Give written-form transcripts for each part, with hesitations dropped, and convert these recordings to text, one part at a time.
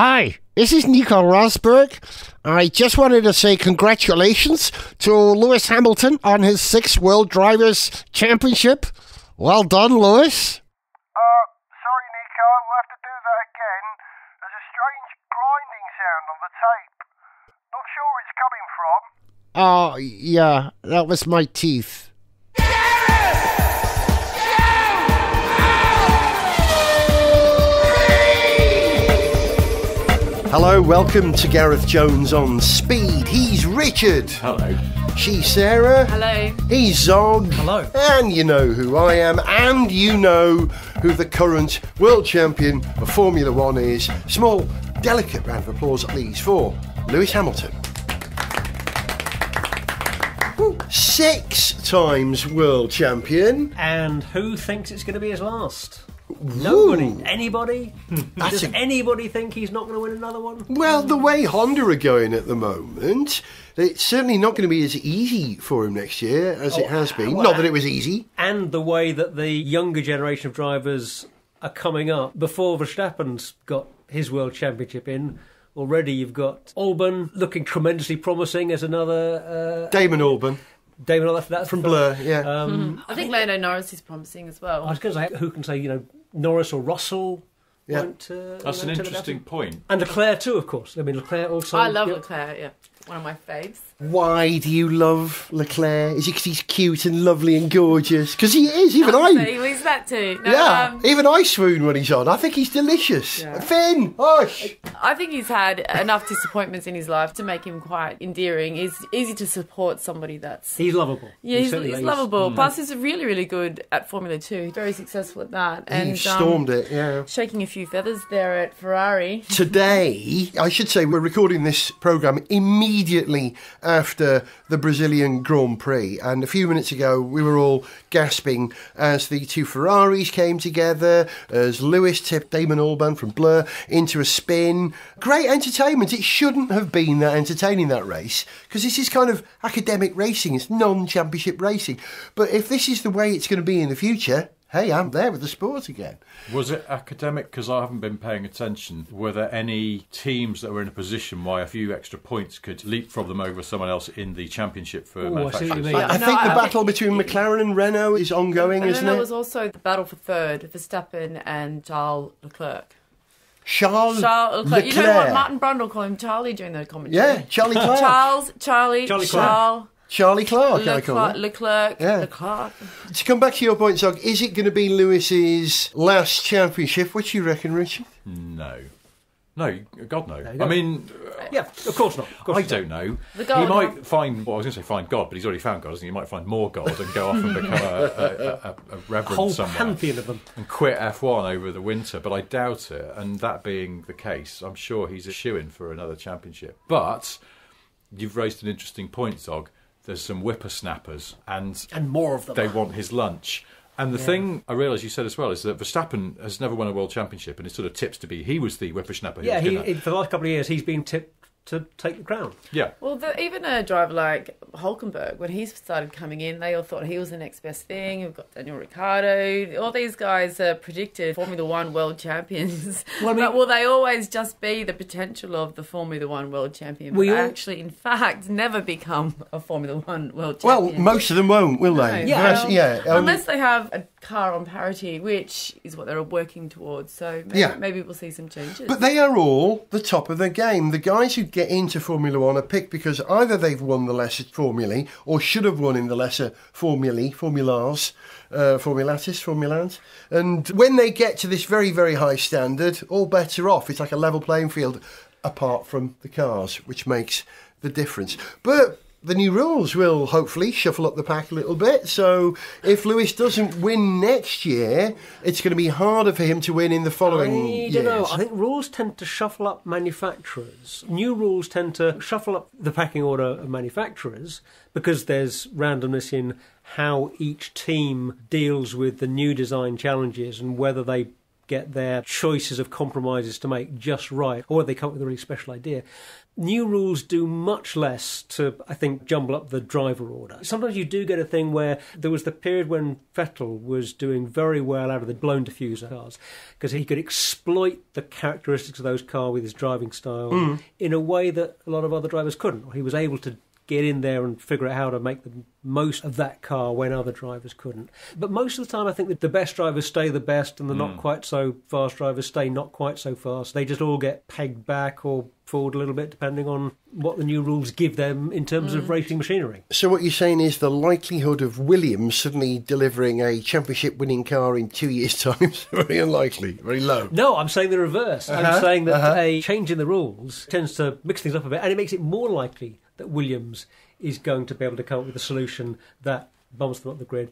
Hi, this is Nico Rosberg. I just wanted to say congratulations to Lewis Hamilton on his 6th World Drivers' Championship. Well done, Lewis. Sorry, Nico, we'll have to do that again. There's a strange grinding sound on the tape. Not sure where it's coming from. Oh, yeah, that was my teeth. Hello, welcome to Gareth Jones on Speed. He's Richard. Hello. She's Sarah. Hello. He's Zog. Hello. And you know who I am, and you know who the current world champion of Formula One is. Small, delicate round of applause, please, for Lewis Hamilton. 6 times world champion. And who thinks it's going to be his last? Nobody. Ooh. Anybody? Does anybody think he's not going to win another one? Well, the way Honda are going at the moment, it's certainly not going to be as easy for him next year as it has been. Well, not that it was easy. And the way that the younger generation of drivers are coming up. Before Verstappen's got his world championship in, already you've got Albon looking tremendously promising as another... Damon Albarn. That's From Blur, yeah. I think Lando Norris is promising as well. I was going to say, who can say, Norris or Russell? Yeah. That's an interesting point. And Leclerc too, of course. I mean, Leclerc also... I love Leclerc, yeah. One of my faves. Why do you love Leclerc? Is it because he's cute and lovely and gorgeous? Because he is, even He's that too. No, yeah, even I swoon when he's on. I think he's delicious. Yeah. Finn, hush! I think he's had enough disappointments in his life to make him quite endearing. It's easy to support somebody that's... He's lovable. Yeah, he's lovable. Plus, he's really, really good at Formula 2. He's very successful at that. He stormed it, yeah. Shaking a few feathers there at Ferrari. Today, I should say, we're recording this programme immediately after the Brazilian Grand Prix, and a few minutes ago we were all gasping as the two Ferraris came together, as Lewis tipped Damon Albarn from Blur into a spin. Great entertainment. It shouldn't have been that entertaining, that race, because this is kind of academic racing, it's non-championship racing. But if this is the way it's going to be in the future, hey, I'm there with the sport again. Was it academic? Because I haven't been paying attention. Were there any teams that were in a position why a few extra points could leapfrog them over someone else in the championship for manufacturers? I think the battle between McLaren and Renault is ongoing, isn't it? There was also the battle for third, Verstappen and Charles Leclerc. Charles Leclerc. You know what? Martin Brundle called him Charlie during the commentary. Yeah, Charlie Clark. Charlie Clark. Charlie Clark, I call it. Leclerc. Yeah. Leclerc. To come back to your point, Zog, is it going to be Lewis's last championship? What do you reckon, Richard? No, God no. I mean, yeah, of course not. I don't know. He might find, well, I was going to say find God, but he's already found God, hasn't he? He might find more God and go off and become a reverend whole somewhere. pantheon of them. And quit F1 over the winter, but I doubt it. And that being the case, I'm sure he's a shoo-in for another championship. But you've raised an interesting point, Zog. There's some whippersnappers, and more of them. They want his lunch. And the thing I realise you said as well is that Verstappen has never won a world championship, and it sort of tips to be he was the whippersnapper. Yeah, for the last couple of years he's been tipped to take the crown. Yeah. Well, even a driver like Hulkenberg, when he started coming in, they all thought he was the next best thing. We've got Daniel Ricciardo. All these guys are predicted Formula One world champions. Well, but will they always just be the potential of the Formula One world champion? But actually, in fact, never become a Formula One world champion. Well, most of them won't, will they? No. Yeah. Unless they have a car on parity, which is what they're working towards. So maybe we'll see some changes. But they are all the top of their game. The guys who get into Formula One are picked because either they've won the lesser formulae or should have won in the lesser formulates. And when they get to this very, very high standard, all bets are off. It's like a level playing field apart from the cars, which makes the difference. But the new rules will hopefully shuffle up the pack a little bit. So if Lewis doesn't win next year, it's going to be harder for him to win in the following years. I don't know. I think rules tend to shuffle up manufacturers. New rules tend to shuffle up the pecking order of manufacturers because there's randomness in how each team deals with the new design challenges and whether they get their choices of compromises to make just right, or they come up with a really special idea. New rules do much less to, I think, jumble up the driver order. Sometimes you do get a thing where there was the period when Vettel was doing very well out of the blown diffuser cars, because he could exploit the characteristics of those cars with his driving style in a way that a lot of other drivers couldn't. He was able to get in there and figure out how to make the most of that car when other drivers couldn't. But most of the time I think that the best drivers stay the best and the not quite so fast drivers stay not quite so fast. They just all get pegged back or forward a little bit depending on what the new rules give them in terms of racing machinery. So what you're saying is the likelihood of Williams suddenly delivering a championship-winning car in 2 years' time is very unlikely, very low. No, I'm saying the reverse. I'm saying that a change in the rules tends to mix things up a bit, and it makes it more likely that Williams is going to be able to come up with a solution that bumps them up the grid.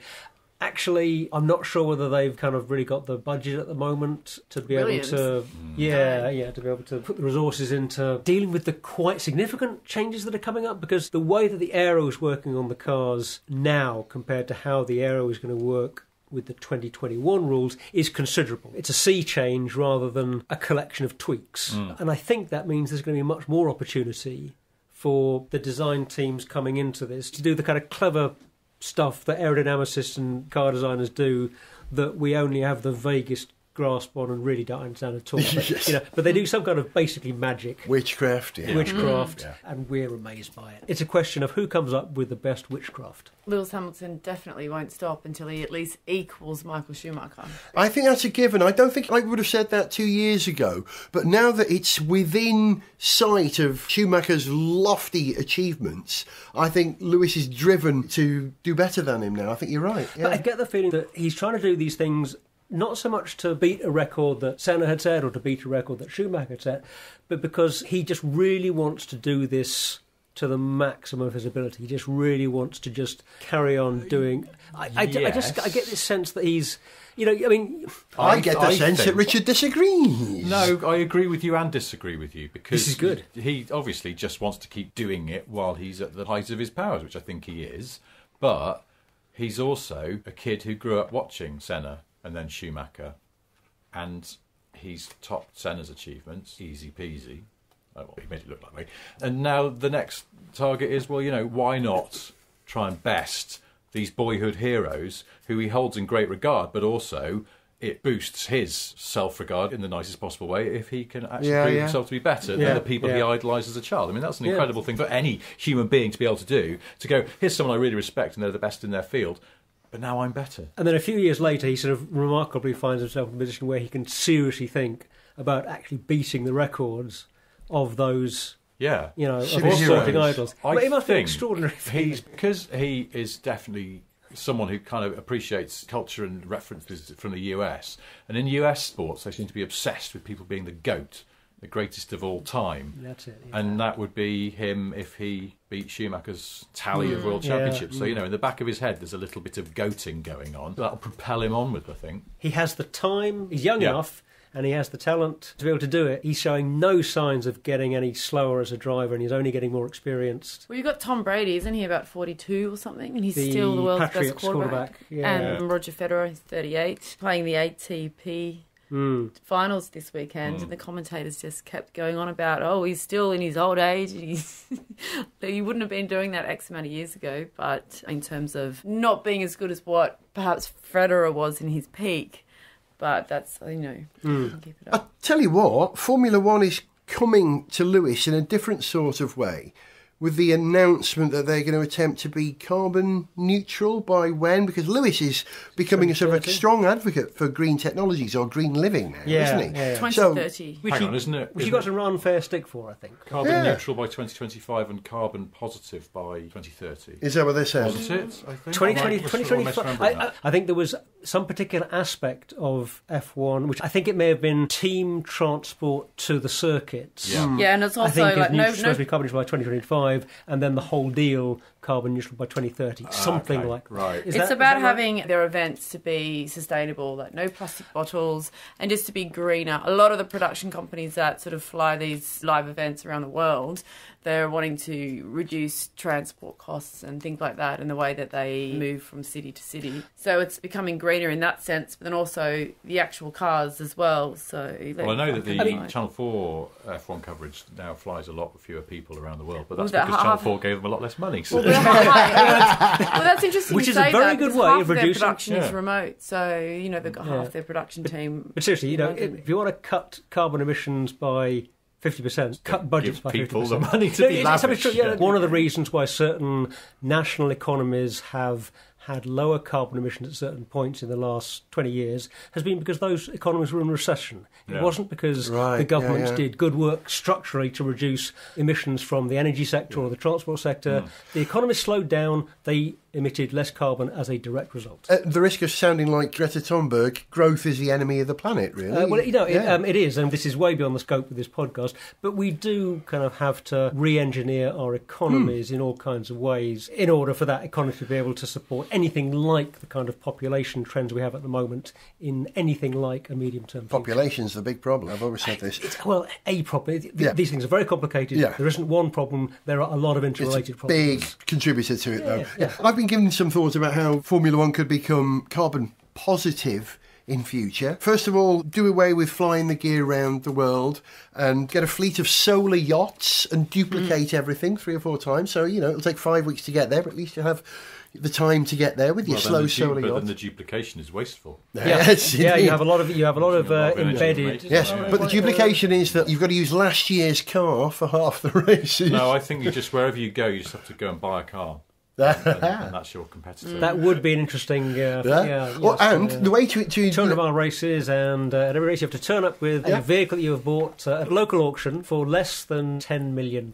Actually, I'm not sure whether they've kind of really got the budget at the moment to be able to, to be able to put the resources into dealing with the quite significant changes that are coming up, because the way that the aero is working on the cars now compared to how the aero is going to work with the 2021 rules is considerable. It's a sea change rather than a collection of tweaks. And I think that means there's going to be much more opportunity for the design teams coming into this to do the kind of clever stuff that aerodynamicists and car designers do that we only have the vaguest grasp on and really don't understand at all. But, but they do some kind of basically magic. Witchcraft. And we're amazed by it. It's a question of who comes up with the best witchcraft. Lewis Hamilton definitely won't stop until he at least equals Michael Schumacher. I think that's a given. I don't think I would have said that 2 years ago, but now that it's within sight of Schumacher's lofty achievements, I think Lewis is driven to do better than him now. I think you're right. But I get the feeling that he's trying to do these things not so much to beat a record that Senna had set or to beat a record that Schumacher had set, but because he just really wants to do this to the maximum of his ability. He just really wants to just carry on doing... I get this sense that he's... I get the sense that Richard disagrees. No, I agree with you and disagree with you, because this is good. He obviously just wants to keep doing it while he's at the height of his powers, which I think he is, but he's also a kid who grew up watching Senna and then Schumacher, and he's topped Senna's achievements, easy peasy. Oh, well, he made it look like me. And now the next target is, why not try and best these boyhood heroes who he holds in great regard, but also it boosts his self-regard in the nicest possible way if he can actually prove himself to be better than the people he idolised as a child. I mean, that's an incredible thing for any human being to be able to do, to go, here's someone I really respect and they're the best in their field, but now I'm better. And then a few years later, he sort of remarkably finds himself in a position where he can seriously think about actually beating the records of those, of sporting idols. But it must be extraordinary. Because he is definitely someone who kind of appreciates culture and references from the US. And in US sports, they seem to be obsessed with people being the GOAT, the greatest of all time. That's it. Yeah. And that would be him if he beat Schumacher's tally of world championships. So, in the back of his head, there's a little bit of goating going on. That'll propel him onward, I think. He has the time, he's young enough, and he has the talent to be able to do it. He's showing no signs of getting any slower as a driver, and he's only getting more experienced. Well, you've got Tom Brady, isn't he, about 42 or something? And he's still the world's best quarterback. And Roger Federer, he's 38, playing the ATP finals this weekend, and the commentators just kept going on about, he's still in his old age. He wouldn't have been doing that X amount of years ago, but in terms of not being as good as what perhaps Federer was in his peak, but that's, keep it up. I tell you what, Formula One is coming to Lewis in a different sort of way, with the announcement that they're going to attempt to be carbon neutral by when? Because Lewis is becoming a sort of a strong advocate for green technologies or green living now, isn't he? Yeah. 2030. Hang on, isn't it? Which he got some unfair stick for, I think. Carbon neutral by 2025 and carbon positive by 2030. Is that what they said? Wasn't it, I think? 2025. I think there was some particular aspect of F1, which I think it may have been team transport to the circuits. Yeah, and it's also supposed to be carbon neutral by 2025, and then the whole deal carbon neutral by 2030, something okay, like that. right. It's about having their events to be sustainable, like no plastic bottles, and just to be greener. A lot of the production companies that sort of fly these live events around the world, they're wanting to reduce transport costs and things like that in the way that they move from city to city. So it's becoming greener in that sense, but then also the actual cars as well. So well, I know that the Channel 4 F1 coverage now flies a lot with fewer people around the world, but that's because Channel 4 gave them a lot less money. So. Well, that's interesting. Which you is say a very that, good because way half of their reducing. production is remote, so they've got half their production team. But seriously, if you want to cut carbon emissions by 50%, cut budgets by 50%. People the money to be lavish. One of the reasons why certain national economies have had lower carbon emissions at certain points in the last 20 years has been because those economies were in recession. It wasn't because the governments did good work structurally to reduce emissions from the energy sector or the transport sector. The economy slowed down. They emitted less carbon as a direct result. At the risk of sounding like Greta Thunberg, growth is the enemy of the planet, really. Well, it is, and this is way beyond the scope of this podcast, but we do kind of have to re-engineer our economies in all kinds of ways in order for that economy to be able to support anything like the kind of population trends we have at the moment in anything like a medium-term future. Population's the big problem. I've always said this. Well, a problem. These things are very complicated. Yeah. There isn't one problem. There are a lot of interrelated It's a problems. big contributor to it, though. Yeah. I've been giving some thoughts about how Formula One could become carbon positive in future. First of all, do away with flying the gear around the world and get a fleet of solar yachts and duplicate everything 3 or 4 times. So, it'll take 5 weeks to get there, but at least you'll have the time to get there with your slow solar yacht. But then the duplication is wasteful. Yes, you have a lot of embedded. Yes, but the duplication is that you've got to use last year's car for half the races. No, I think wherever you go, you just have to go and buy a car. and that's your competitor. That would be an interesting. The way to 200-mile races, and at every race you have to turn up with a vehicle that you have bought at a local auction for less than £10 million.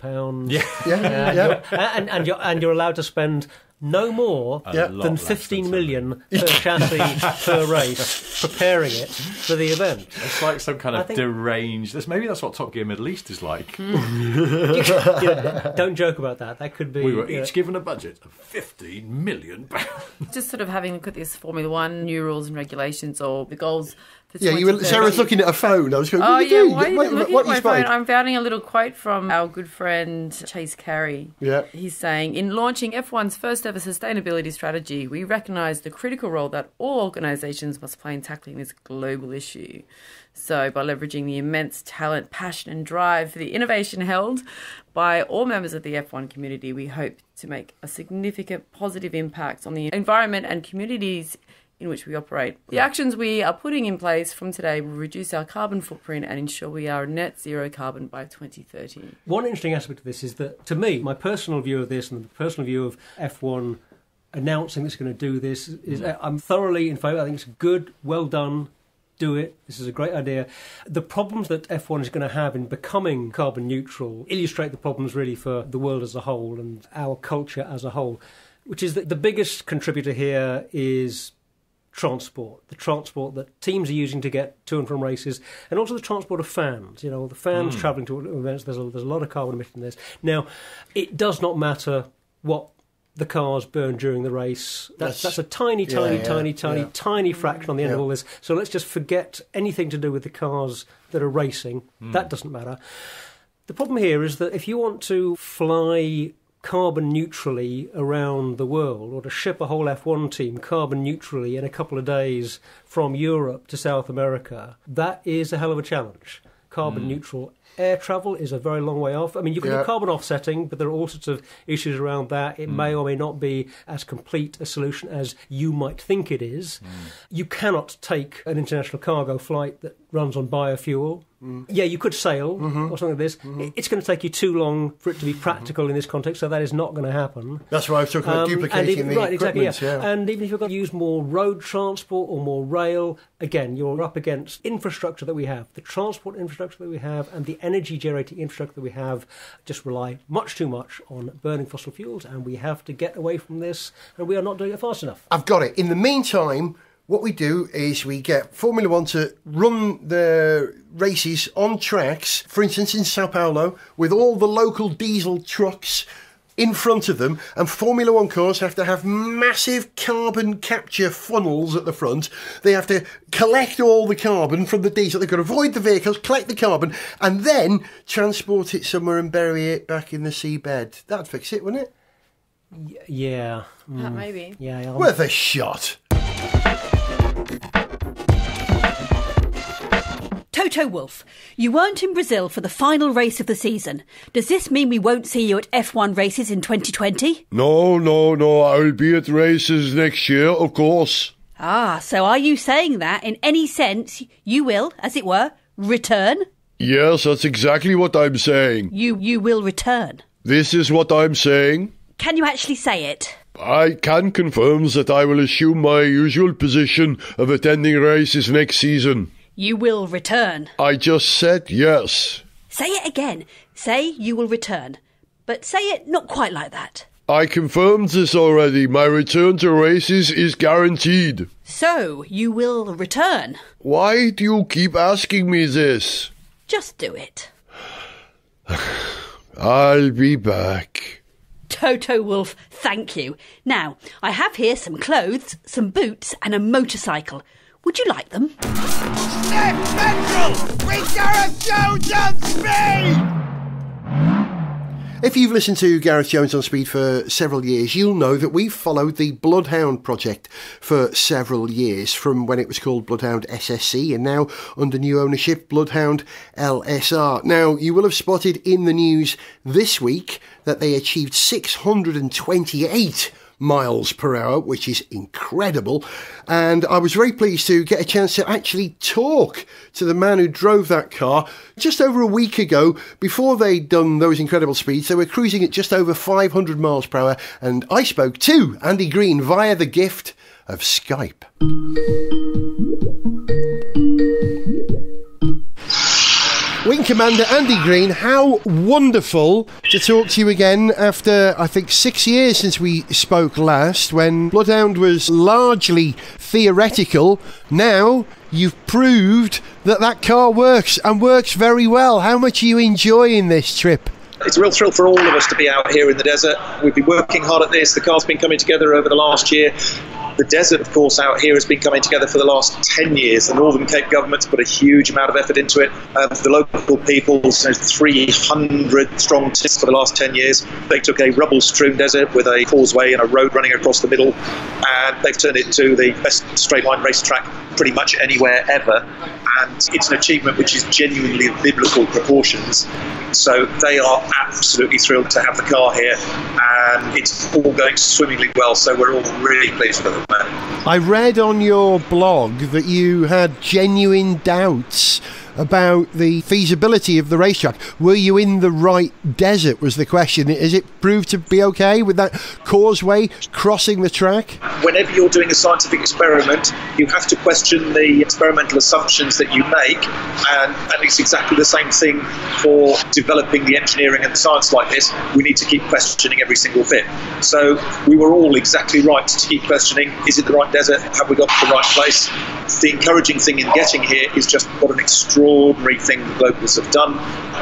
And you're allowed to spend no more than 15 million per chassis per race preparing it for the event. It's like some kind of deranged. Maybe that's what Top Gear Middle East is like. Don't joke about that. That could be. We were each given a budget of £15 million. Just sort of having a look at this Formula One new rules and regulations or the goals. Sarah's looking at a phone. I was going, what are you doing? Why are you looking at my phone? I'm finding a little quote from our good friend Chase Carey. Yeah. He's saying, in launching F1's first ever sustainability strategy, we recognise the critical role that all organisations must play in tackling this global issue. So by leveraging the immense talent, passion and drive for the innovation held by all members of the F1 community, we hope to make a significant positive impact on the environment and communities in which we operate. The actions we are putting in place from today will reduce our carbon footprint and ensure we are net zero carbon by 2030. One interesting aspect of this is that, to me, my personal view of this and the personal view of F1 announcing it's going to do this is I'm thoroughly in favour. I think it's good, well done, do it. This is a great idea. The problems that F1 is going to have in becoming carbon neutral illustrate the problems really for the world as a whole and our culture as a whole, which is that the biggest contributor here is the transport that teams are using to get to and from races, and also the transport of fans. The fans travelling to events, there's a lot of carbon emission in this. Now, it does not matter what the cars burn during the race. That's a tiny fraction on the end of all this. So let's just forget anything to do with the cars that are racing. That doesn't matter. The problem here is that if you want to fly carbon neutrally around the world, or to ship a whole F1 team carbon neutrally in a couple of days from Europe to South America, that is a hell of a challenge. Carbon neutral air travel is a very long way off. I mean, you can do carbon offsetting, but there are all sorts of issues around that. It may or may not be as complete a solution as you might think it is. You cannot take an international cargo flight that runs on biofuel. Yeah, you could sail or something like this. It's going to take you too long for it to be practical in this context, so that is not going to happen. That's why I was talking about duplicating the equipment. And even if you've got to use more road transport or more rail, again, you're up against infrastructure that we have. The transport infrastructure that we have and the energy-generating infrastructure that we have just rely much too much on burning fossil fuels, and we have to get away from this, and we are not doing it fast enough. I've got it. In the meantime, what we do is we get Formula One to run the races on tracks, for instance in Sao Paulo, with all the local diesel trucks in front of them, and Formula One cars have to have massive carbon capture funnels at the front. They have to collect all the carbon from the diesel. They've got to avoid the vehicles, collect the carbon, and then transport it somewhere and bury it back in the seabed. That'd fix it, wouldn't it? Yeah. Maybe. Yeah. Worth a shot. Toto Wolff, you weren't in Brazil for the final race of the season. Does this mean we won't see you at F1 races in 2020? No, I'll be at races next year, of course. Ah, so are you saying that, in any sense, you will, as it were, return? Yes, that's exactly what I'm saying. You will return? This is what I'm saying. Can you actually say it? I can confirm that I will assume my usual position of attending races next season. You will return. I just said yes. Say it again. Say you will return. But say it not quite like that. I confirmed this already. My return to races is guaranteed. So, you will return? Why do you keep asking me this? Just do it. I'll be back. Toto Wolff, thank you. Now, I have here some clothes, some boots and a motorcycle. Would you like them? Sniff Petrol with Gareth Jones on speed! If you've listened to Gareth Jones on Speed for several years, you'll know that we've followed the Bloodhound project for several years, from when it was called Bloodhound SSC and now under new ownership, Bloodhound LSR. Now, you will have spotted in the news this week that they achieved 628 miles per hour, which is incredible. And I was very pleased to get a chance to actually talk to the man who drove that car just over a week ago. Before they'd done those incredible speeds, they were cruising at just over 500 miles per hour. And I spoke to Andy Green via the gift of Skype. Wing Commander Andy Green, how wonderful to talk to you again after, I think, 6 years since we spoke last, when Bloodhound was largely theoretical. Now you've proved that that car works, and works very well. How much are you enjoying this trip? It's a real thrill for all of us to be out here in the desert. We've been working hard at this. The car's been coming together over the last year. The desert, of course, out here has been coming together for the last 10 years. The Northern Cape government's put a huge amount of effort into it. The local people, 300 strong teams for the last 10 years. They took a rubble-strewn desert with a causeway and a road running across the middle, and they've turned it into the best straight-line racetrack pretty much anywhere ever. And it's an achievement which is genuinely of biblical proportions. So they are absolutely thrilled to have the car here, and it's all going swimmingly well, so we're all really pleased with it. I read on your blog that you had genuine doubts about the feasibility of the racetrack. Were you in the right desert, was the question. Has it proved to be okay with that causeway crossing the track? Whenever you're doing a scientific experiment, you have to question the experimental assumptions that you make, and it's exactly the same thing for developing the engineering and the science like this. We need to keep questioning every single bit. So we were all exactly right to keep questioning, is it the right desert? Have we got to the right place? The encouraging thing in getting here is just what an extraordinary thing the locals have done,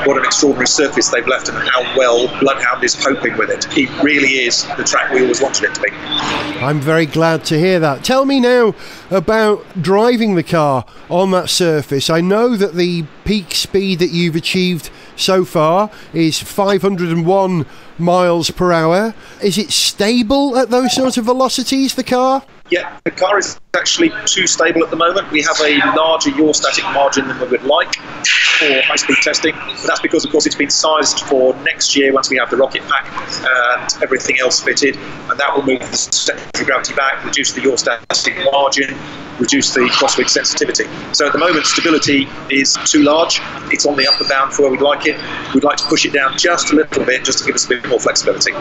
what an extraordinary surface they've left, and how well Bloodhound is coping with it. It really is the track we always wanted it to be. I'm very glad to hear that. Tell me now about driving the car on that surface. I know that the peak speed that you've achieved so far is 501 miles per hour. Is it stable at those sorts of velocities, the car? Yeah, the car is actually too stable at the moment. We have a larger yaw static margin than we would like for high-speed testing, but that's because, of course, it's been sized for next year once we have the rocket pack and everything else fitted, and that will move the central gravity back, reduce the yaw static margin, reduce the crosswind sensitivity. So at the moment, stability is too large. It's on the upper bound for where we'd like it. We'd like to push it down just a little bit, just to give us a bit more flexibility.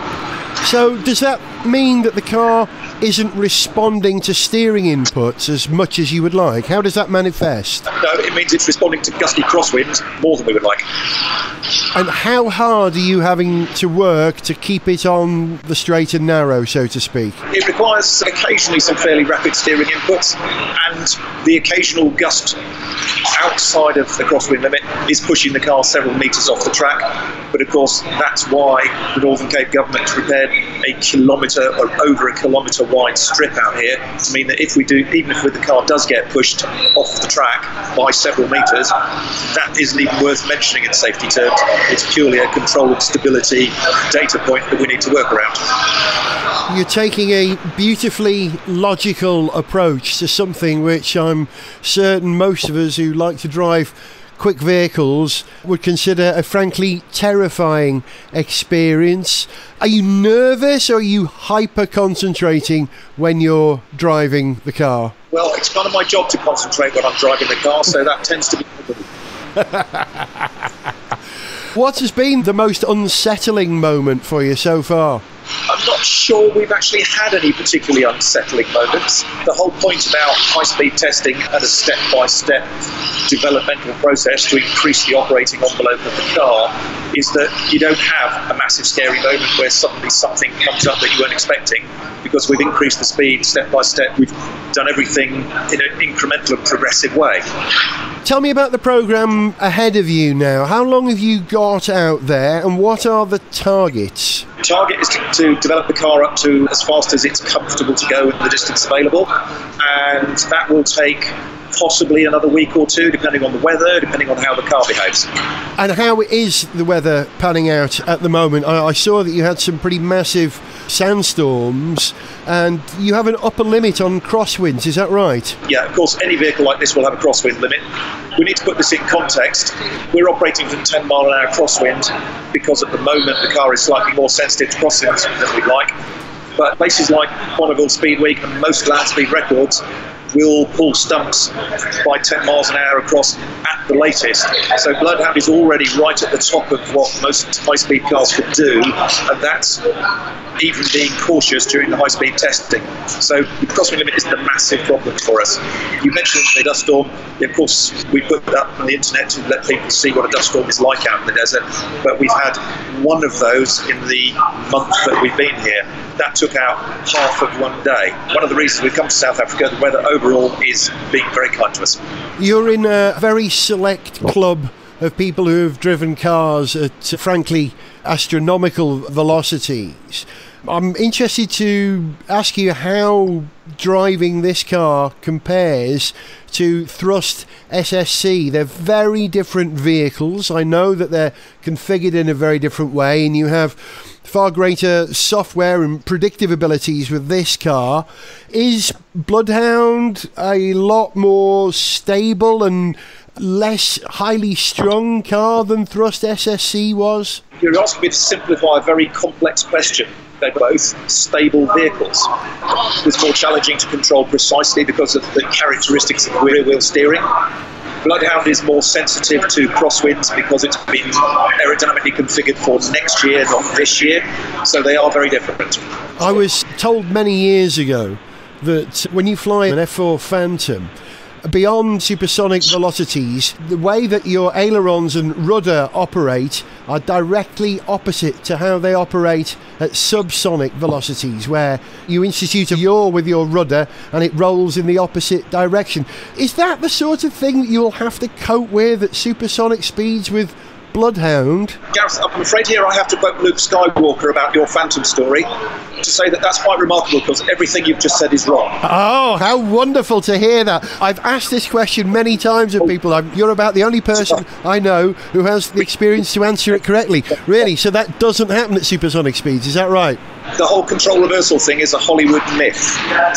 So does that mean that the car isn't responding to steering inputs as much as you would like? How does that manifest? No, it means it's responding to gusty crosswinds more than we would like. And how hard are you having to work to keep it on the straight and narrow, so to speak? It requires occasionally some fairly rapid steering inputs and the occasional gust outside of the crosswind limit is pushing the car several metres off the track. But of course, that's why the Northern Cape government has prepared a kilometre or over a kilometre wide strip out here to mean that if we do, even if the car does get pushed off the track by several metres, that isn't even worth mentioning in safety terms. It's purely a control and stability data point that we need to work around. You're taking a beautifully logical approach to something which I'm certain most of us who like to drive quick vehicles would consider a frankly terrifying experience. Are you nervous or are you hyper concentrating when you're driving the car? Well, it's kind of my job to concentrate when I'm driving the car, so that tends to be... What has been the most unsettling moment for you so far? I'm not sure we've actually had any particularly unsettling moments. The whole point about high-speed testing and a step-by-step developmental process to increase the operating envelope of the car is that you don't have a massive scary moment where suddenly something comes up that you weren't expecting, because we've increased the speed step-by-step. We've done everything in an incremental and progressive way. Tell me about the programme ahead of you now. How long have you got out there and what are the targets? The target is to develop the car up to as fast as it's comfortable to go in the distance available, and that will take possibly another week or two, depending on the weather, depending on how the car behaves. And how is the weather panning out at the moment? I saw that you had some pretty massive sandstorms and you have an upper limit on crosswinds, is that right? Yeah, of course, any vehicle like this will have a crosswind limit. We need to put this in context. We're operating from 10 mile an hour crosswind because at the moment the car is slightly more sensitive to crosswinds than we'd like. But places like Bonneville Speed Week and most land speed records will pull stumps by 10 miles an hour across at the latest. So Bloodhound is already right at the top of what most high-speed cars could do, and that's even being cautious during the high-speed testing. So the crosswind limit is the massive problem for us. You mentioned the dust storm. Of course, we put that up on the internet to let people see what a dust storm is like out in the desert, but we've had one of those in the month that we've been here. That took out half of one day. One of the reasons we've come to South Africa, the weather overall is being very kind to us. You're in a very select club of people who have driven cars at, frankly, astronomical velocities. I'm interested to ask you how driving this car compares to Thrust SSC. They're very different vehicles. I know that they're configured in a very different way, and you have far greater software and predictive abilities with this car. Is Bloodhound a lot more stable and less highly strung car than Thrust SSC was? You're asking me to simplify a very complex question. They're both stable vehicles. It's more challenging to control precisely because of the characteristics of rear wheel steering. Bloodhound is more sensitive to crosswinds because it's been aerodynamically configured for next year, not this year. So they are very different. I was told many years ago that when you fly an F4 Phantom, beyond supersonic velocities, the way that your ailerons and rudder operate are directly opposite to how they operate at subsonic velocities, where you institute a yaw with your rudder and it rolls in the opposite direction. Is that the sort of thing that you'll have to cope with at supersonic speeds with Bloodhound? Gareth, I'm afraid here I have to quote Luke Skywalker about your Phantom story to say that that's quite remarkable because everything you've just said is wrong. Oh, how wonderful to hear that. I've asked this question many times of people. You're about the only person I know who has the experience to answer it correctly. Really? So that doesn't happen at supersonic speeds, is that right? The whole control reversal thing is a Hollywood myth,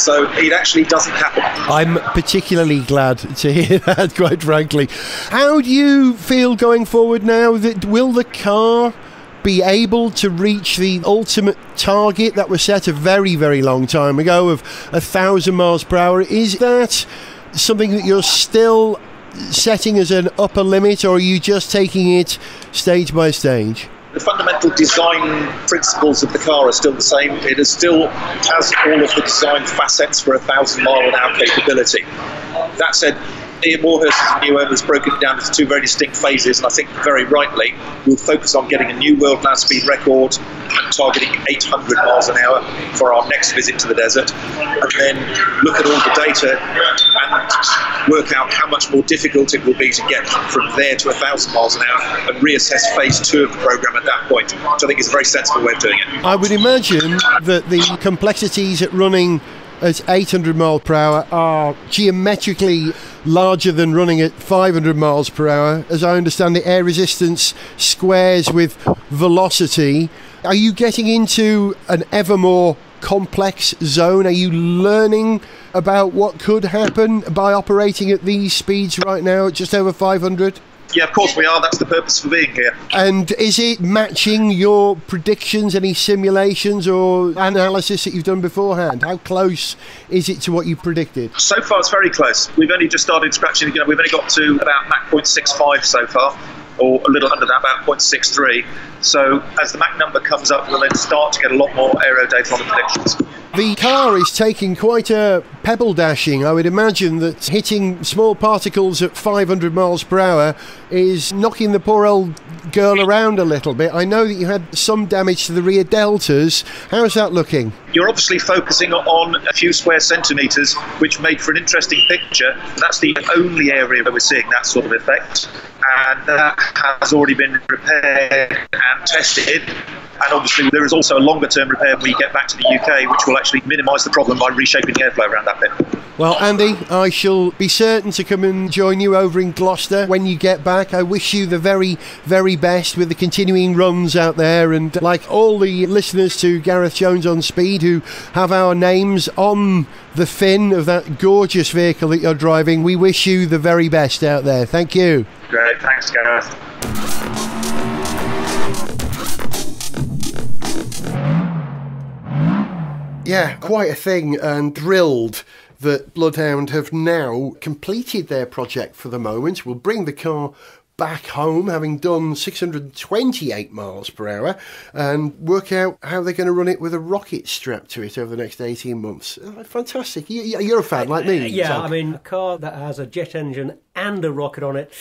so it actually doesn't happen. I'm particularly glad to hear that, quite frankly. How do you feel going forward now? Will the car be able to reach the ultimate target that was set a very, very long time ago of 1,000 miles per hour? Is that something that you're still setting as an upper limit, or are you just taking it stage by stage? The fundamental design principles of the car are still the same. It has all of the design facets for 1,000 mile an hour capability. That said, Ian Moorhurst's new owner has broken it down into two very distinct phases, and I think very rightly we'll focus on getting a new world land speed record and targeting 800 miles an hour for our next visit to the desert, and then look at all the data and work out how much more difficult it will be to get from there to 1,000 miles an hour, and reassess phase 2 of the programme at that point, which I think is a very sensible way of doing it. I would imagine that the complexities at running at 800 miles per hour are geometrically larger than running at 500 miles per hour. As I understand it, air resistance squares with velocity. Are you getting into an ever more complex zone? Are you learning about what could happen by operating at these speeds right now at just over 500? Yeah, of course we are. That's the purpose for being here. And is it matching your predictions, any simulations or analysis that you've done beforehand? How close is it to what you predicted? So far, it's very close. We've only just started scratching. We've only got to about Mach 0.65 so far, or a little under that, about 0.63. So as the Mach number comes up, we'll then start to get a lot more aero data on the predictions. The car is taking quite a pebble dashing. I would imagine that hitting small particles at 500 miles per hour is knocking the poor old girl around a little bit. I know that you had some damage to the rear deltas. How's that looking? You're obviously focusing on a few square centimetres, which made for an interesting picture. That's the only area where we're seeing that sort of effect, and that has already been repaired and tested. And obviously there is also a longer term repair when we get back to the UK, which will actually minimise the problem by reshaping the airflow around that bit. Well, Andy, I shall be certain to come and join you over in Gloucester when you get back. I wish you the very, very best with the continuing runs out there, and like all the listeners to Gareth Jones on Speed who have our names on the fin of that gorgeous vehicle that you're driving, we wish you the very best out there. Thank you. Great, thanks Gareth. Yeah, quite a thing, and thrilled that Bloodhound have now completed their project for the moment. We'll bring the car back home, having done 628 miles per hour, and work out how they're going to run it with a rocket strapped to it over the next 18 months. Fantastic. You're a fan like me. Yeah, Zog. I mean, a car that has a jet engine and a rocket on it,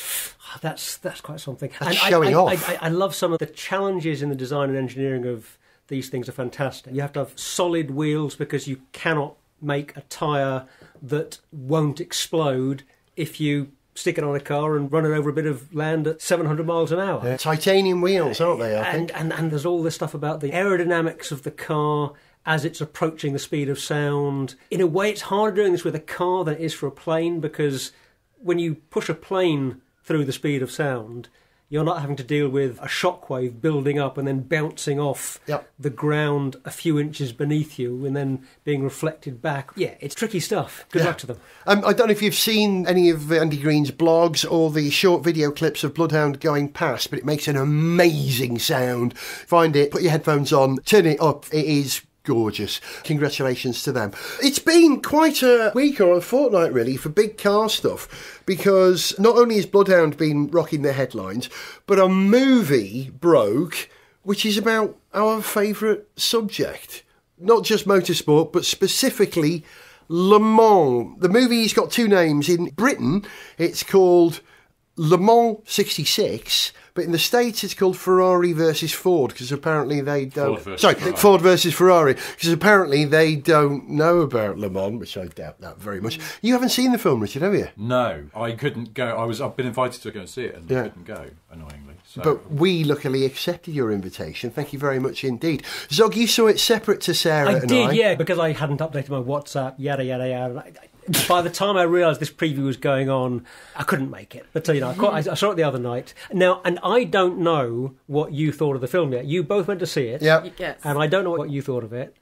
that's quite something. That's showing off. I love some of the challenges in the design and engineering of these things are fantastic. You have to have solid wheels because you cannot make a tyre that won't explode if you stick it on a car and run it over a bit of land at 700 miles an hour. Yeah. Titanium wheels, aren't they, I think? And there's all this stuff about the aerodynamics of the car as it's approaching the speed of sound. In a way, it's harder doing this with a car than it is for a plane, because when you push a plane through the speed of sound, you're not having to deal with a shockwave building up and then bouncing off the ground a few inches beneath you and then being reflected back. Yeah, it's tricky stuff. Good luck to them. I don't know if you've seen any of Andy Green's blogs or the short video clips of Bloodhound going past, but it makes an amazing sound. Find it, put your headphones on, turn it up. It is gorgeous. Congratulations to them. It's been quite a week or a fortnight really for big car stuff, because not only has Bloodhound been rocking their headlines, but a movie broke which is about our favourite subject. Not just motorsport, but specifically Le Mans. The movie's got two names. In Britain it's called Le Mans 66, but in the States it's called Ferrari versus Ford, because apparently they don't... Ford versus Ferrari, because apparently they don't know about Le Mans, which I doubt that very much. You haven't seen the film, Richard, have you? No, I couldn't go. I've been invited to go and see it, and I couldn't go, annoyingly. So. But we luckily accepted your invitation. Thank you very much indeed. Zog, you saw it seperate to Sarah and I. I did, yeah, because I hadn't updated my WhatsApp, yada, yada, yada. By the time I realised this preview was going on, I couldn't make it. But, I saw it the other night. Now, and I don't know what you thought of the film yet. You both went to see it. Yeah. Yes. And I don't know what you thought of it.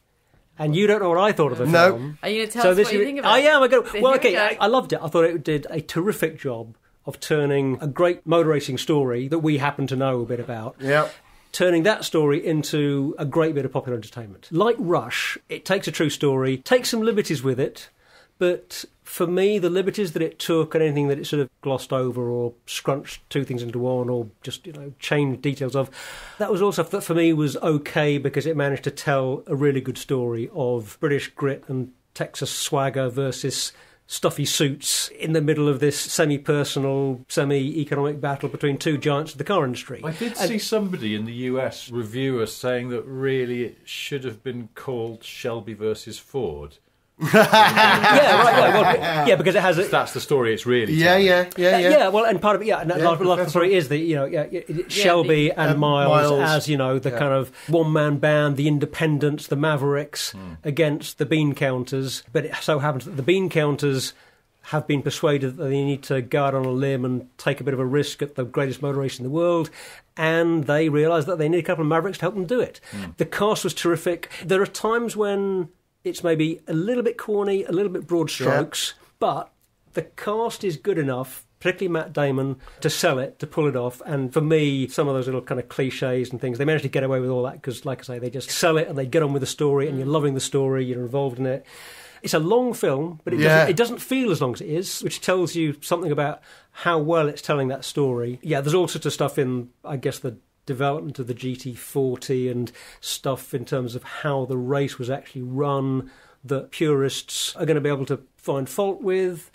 And you don't know what I thought of the film. Are you going to tell us what you think of it? I am. Well, okay, I loved it. I thought it did a terrific job of turning a great motor racing story that we happen to know a bit about. Yeah. Turning that story into a great bit of popular entertainment. Like Rush, it takes a true story, takes some liberties with it, but for me, the liberties that it took and anything that it sort of glossed over or scrunched two things into one or just, changed details of, that was all stuff that for me was okay, because it managed to tell a really good story of British grit and Texas swagger versus stuffy suits in the middle of this semi-personal, semi-economic battle between two giants of the car industry. I did see somebody in the US review us saying that really it should have been called Shelby versus Ford. Yeah, because it has. That's the story it's really. Yeah. Well, and part of it, and a lot of the story is that Shelby and Miles as the kind of one-man band, the independents, the Mavericks against the bean counters. But it so happens that the bean counters have been persuaded that they need to go out on a limb and take a bit of a risk at the greatest motor race in the world, and they realise that they need a couple of Mavericks to help them do it. The cast was terrific. There are times when it's maybe a little bit corny, a little bit broad strokes, but the cast is good enough, particularly Matt Damon, to sell it, to pull it off. And for me, some of those little kind of cliches and things, they manage to get away with all that because, like I say, they just sell it and they get on with the story and you're loving the story, you're involved in it. It's a long film, but it doesn't feel as long as it is, which tells you something about how well it's telling that story. Yeah, there's all sorts of stuff in, I guess, the development of the GT40 and stuff in terms of how the race was actually run that purists are going to be able to find fault with.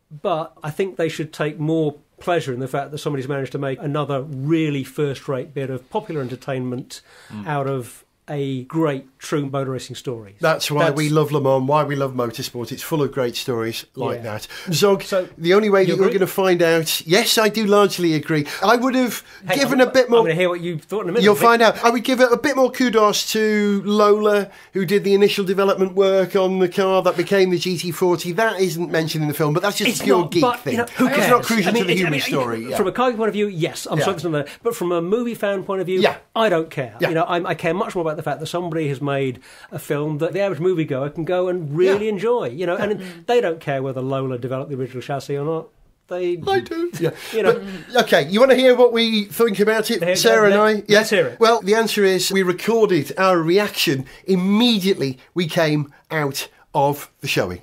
But I think they should take more pleasure in the fact that somebody's managed to make another really first-rate bit of popular entertainment out of a great true motor racing story. That's why we love Le Mans, why we love motorsport. It's full of great stories like that. Zog, so the only way that you're going to find out... Yes, I do largely agree. I would have given a bit more... I'm going to hear what you thought in a minute. You'll find out. I would give it a bit more kudos to Lola, who did the initial development work on the car that became the GT40. That isn't mentioned in the film, but that's just a pure geek thing. Who cares? It's not crucial to the human story. From a car point of view, yes, I'm sorry for that. But from a movie fan point of view, I don't care. I care much more about the fact that somebody has made a film that the average moviegoer can go and really enjoy, and they don't care whether Lola developed the original chassis or not. I do. Yeah. But, okay, you want to hear what we think about it, Sarah and I? Yeah? Let's hear it. Well, the answer is we recorded our reaction immediately we came out of the showing.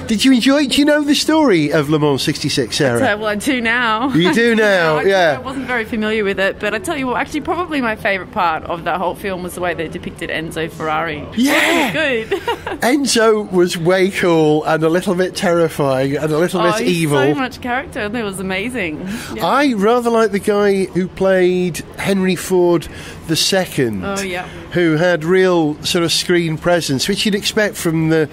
Did you enjoy it? Do you know the story of Le Mans 66, Sarah? Well, I do now. You do now, I wasn't very familiar with it, but I tell you what, actually probably my favourite part of that whole film was the way they depicted Enzo Ferrari. Yeah! Good. Enzo was way cool and a little bit terrifying and a little bit evil. So much character, and it was amazing. Yeah. I rather like the guy who played Henry Ford II. Oh, yeah. Who had real sort of screen presence, which you'd expect from the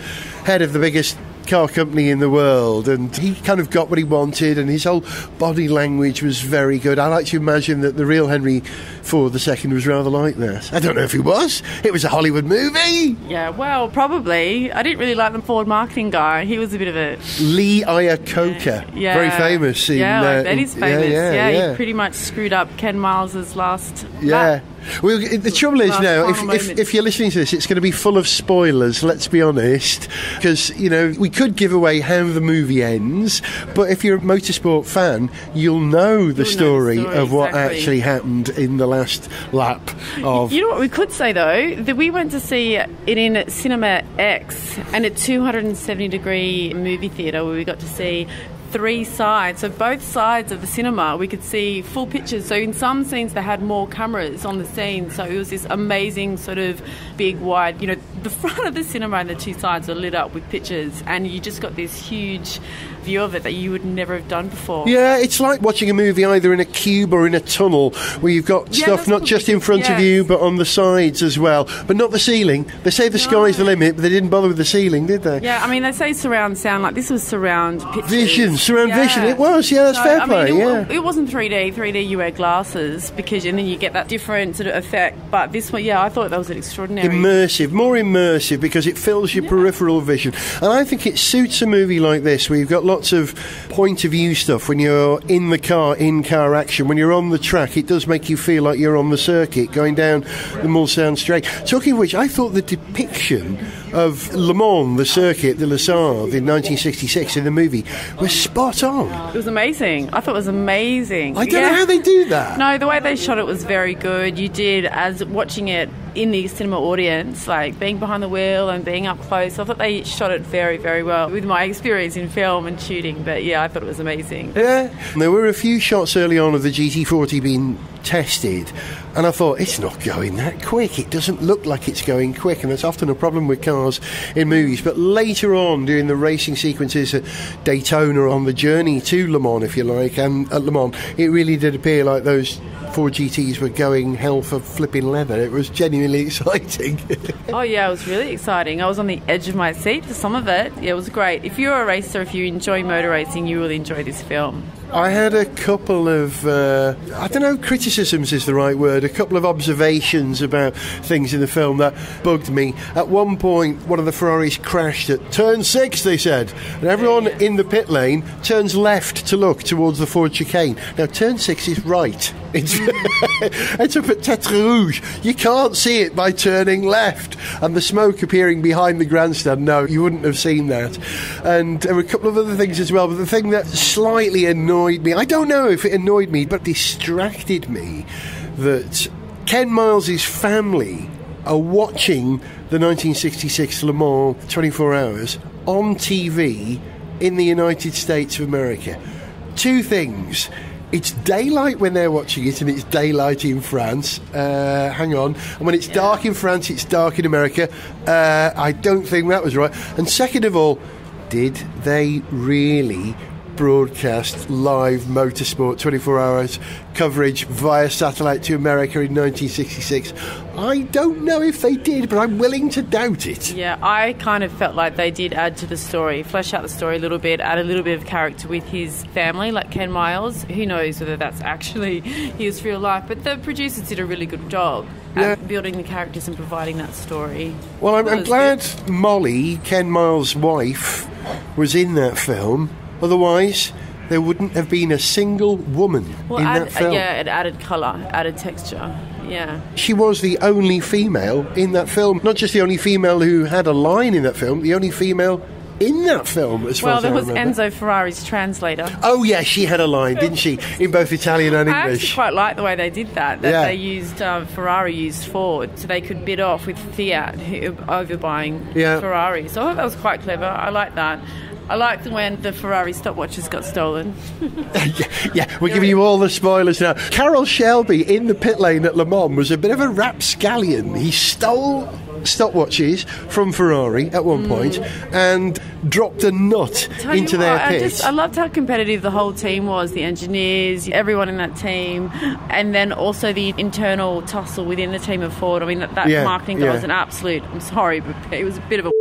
head of the biggest car company in the world, and he kind of got what he wanted, and his whole body language was very good. I like to imagine that the real Henry Ford II was rather like that. I don't know if he was. It was a Hollywood movie. Yeah, well, probably. I didn't really like the Ford marketing guy. He was a bit of a... Lee Iacocca. Yeah. Very famous. That is famous. Yeah, he pretty much screwed up Ken Miles's last lap. Well, the trouble is now, if you're listening to this, it's going to be full of spoilers, let's be honest, because, we could give away how the movie ends, but if you're a motorsport fan, you'll know the story of what actually happened in the last lap of... You know what we could say, though? That we went to see it in Cinema X, and a 270-degree movie theatre where we got to see 3 sides, so both sides of the cinema we could see full pictures. So in some scenes they had more cameras on the scene, so it was this amazing sort of big wide, the front of the cinema and the 2 sides were lit up with pictures, and you just got this huge view of it that you would never have done before. Yeah, it's like watching a movie either in a cube or in a tunnel where you've got stuff not just in front of you but on the sides as well, but not the ceiling. They say the sky's the limit, but they didn't bother with the ceiling, did they? Yeah, I mean, they say surround sound, like this was surround pictures. Surround vision, it was, that's fair play, It wasn't 3D you wear glasses, and then you get that different sort of effect, but this one, I thought that was an extraordinary... More immersive, because it fills your peripheral vision, and I think it suits a movie like this, where you've got lots of point of view stuff when you're in the car, in-car action. When you're on the track, it does make you feel like you're on the circuit, going down the Mulsanne Straight. Talking of which, I thought the depiction of Le Mans, the circuit, the LSR, in 1966 in the movie, was spot on. It was amazing. I thought it was amazing. I don't know how they do that. No, the way they shot it was very good. You did, as watching it in the cinema audience, like being behind the wheel and being up close. I thought they shot it very, very well with my experience in film and shooting. But I thought it was amazing. Yeah. There were a few shots early on of the GT40 being tested, And I thought, it's not going that quick. It doesn't look like it's going quick, and that's often a problem with cars in movies. But later on, during the racing sequences at Daytona, on the journey to Le Mans, if you like, and at Le Mans, it really did appear like those Ford GTs were going hell for flipping leather. It was genuinely exciting. Oh yeah, it was really exciting. I was on the edge of my seat for some of it. Yeah, it was great. If you're a racer, if you enjoy motor racing, you will enjoy this film. I had a couple of, I don't know, criticisms is the right word, a couple of observations about things in the film that bugged me. At one point, one of the Ferraris crashed at turn 6, they said, and everyone in the pit lane turns left to look towards the Ford chicane. Now, turn 6 is right. It's up at Tête Rouge. You can't see it by turning left. And the smoke appearing behind the grandstand, no, you wouldn't have seen that. And there were a couple of other things as well, but the thing that slightly annoyed me, I don't know if it annoyed me, but distracted me, that Ken Miles' family are watching the 1966 Le Mans 24 Hours on TV in the United States of America. Two things. It's daylight when they're watching it, and it's daylight in France. Hang on. And when it's dark in France, it's dark in America. I don't think that was right. And second of all, did they really broadcast live motorsport 24 hours coverage via satellite to America in 1966? I don't know if they did, but I'm willing to doubt it. Yeah, I kind of felt like they did add to the story, flesh out the story a little bit, add a little bit of character with his family, like Ken Miles. Who knows whether that's actually his real life, but the producers did a really good job at building the characters and providing that story. Well, I'm glad Molly, Ken Miles' wife, was in that film. Otherwise, there wouldn't have been a single woman in that film. Yeah, it added colour, added texture, yeah. She was the only female in that film. Not just the only female who had a line in that film, the only female in that film, as far as I remember. Well, there was Enzo Ferrari's translator. Oh, yeah, she had a line, didn't she? In both Italian and English. I actually quite like the way they did that. They used, Ferrari used Ford, so they could bid off with Fiat, overbuying Ferrari. So I thought that was quite clever. I like that. I liked when the Ferrari stopwatches got stolen. We're giving you all the spoilers now. Carroll Shelby in the pit lane at Le Mans was a bit of a rapscallion. He stole stopwatches from Ferrari at one point and dropped a nut into their pit. I loved how competitive the whole team was, the engineers, everyone in that team, and then also the internal tussle within the team of Ford. I mean, that marketing guy was an absolute, I'm sorry, but it was a bit of a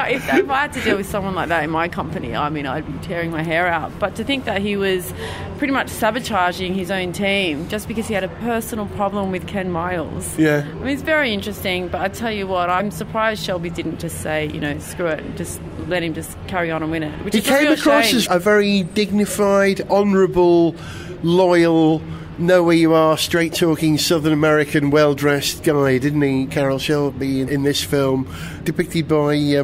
if I had to deal with someone like that in my company, I mean, I'd be tearing my hair out. But to think that he was pretty much sabotaging his own team just because he had a personal problem with Ken Miles. Yeah. I mean, it's very interesting, but I tell you what, I'm surprised Shelby didn't just say, screw it, and just let him just carry on and win it. He came across as a very dignified, honourable, loyal, know where you are, straight-talking, Southern American, well-dressed guy, didn't he, Carroll Shelby, in this film, depicted by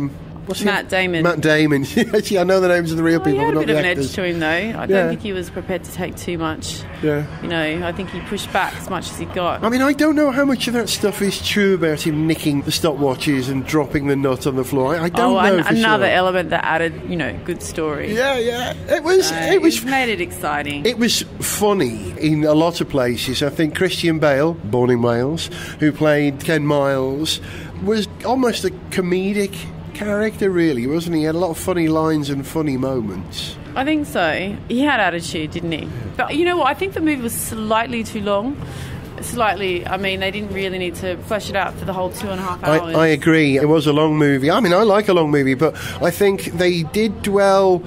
Matt Damon. Matt Damon. Actually, I know the names of the real people, he had but not the actors. a bit of an edge to him, though. I don't think he was prepared to take too much. Yeah. I think he pushed back as much as he got. I mean, I don't know how much of that stuff is true about him nicking the stopwatches and dropping the nut on the floor. I don't know for another sure. element that added, good story. Yeah. It was made it exciting. It was funny in a lot of places. I think Christian Bale, born in Wales, who played Ken Miles, was almost a comedic character, really, wasn't he? He had a lot of funny lines and funny moments. I think so. He had attitude, didn't he? But you know what? I think the movie was slightly too long. Slightly. I mean, they didn't really need to flesh it out for the whole 2.5 hours. I agree. It was a long movie. I mean, I like a long movie, but I think they did dwell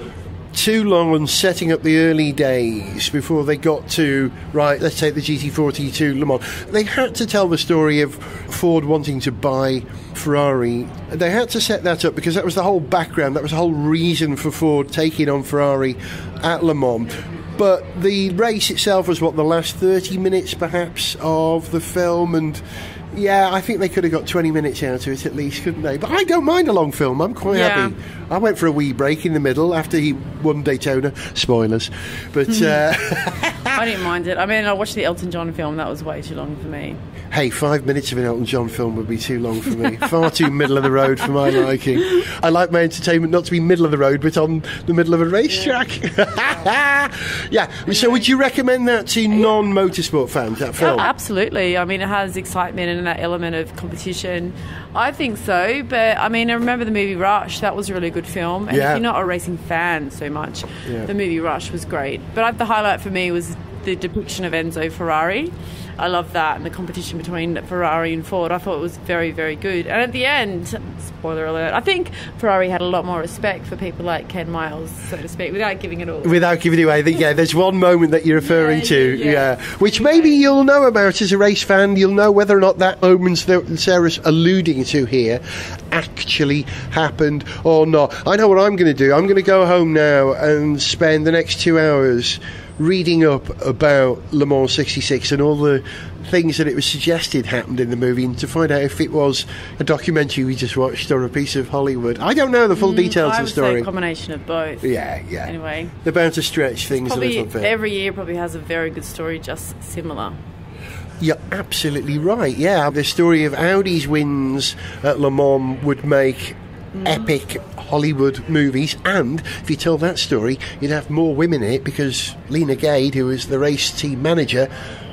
too long on setting up the early days before they got to, right, let's take the GT40 to Le Mans. They had to tell the story of Ford wanting to buy Ferrari. They had to set that up because that was the whole background, that was the whole reason for Ford taking on Ferrari at Le Mans. But the race itself was, the last 30 minutes perhaps of the film, and Yeah, I think they could have got 20 minutes out of it at least, couldn't they? But I don't mind a long film. I'm quite happy. I went for a wee break in the middle after he won Daytona. Spoilers. But I didn't mind it. I mean, I watched the Elton John film. That was way too long for me. Hey, 5 minutes of an Elton John film would be too long for me. Far too middle of the road for my liking. I like my entertainment not to be middle of the road, but on the middle of a racetrack. Yeah. So would you recommend that to non-motorsport fans, that film? Absolutely. I mean, it has excitement and that element of competition. I think so. But, I mean, I remember the movie Rush. That was a really good film. And if you're not a racing fan so much, the movie Rush was great. But the highlight for me was the depiction of Enzo Ferrari. I love that, and the competition between Ferrari and Ford. I thought it was very, very good. And at the end, spoiler alert, I think Ferrari had a lot more respect for people like Ken Miles, so to speak, without giving it all. Without giving it away. There's one moment that you're referring to, which maybe you'll know about as a race fan. You'll know whether or not that moment that Sarah's alluding to here actually happened or not. I know what I'm going to do. I'm going to go home now and spend the next 2 hours reading up about Le Mans 66 and all the things that it was suggested happened in the movie, and to find out if it was a documentary we just watched or a piece of Hollywood. I don't know the full details of the story. I would say a combination of both. Yeah. Anyway, they're bound to stretch things a little bit. Every year probably has a very good story, just similar. You're absolutely right, yeah. The story of Audi's wins at Le Mans would make epic Hollywood movies, and if you told that story, you'd have more women in it, because Lena Gade, who was the race team manager,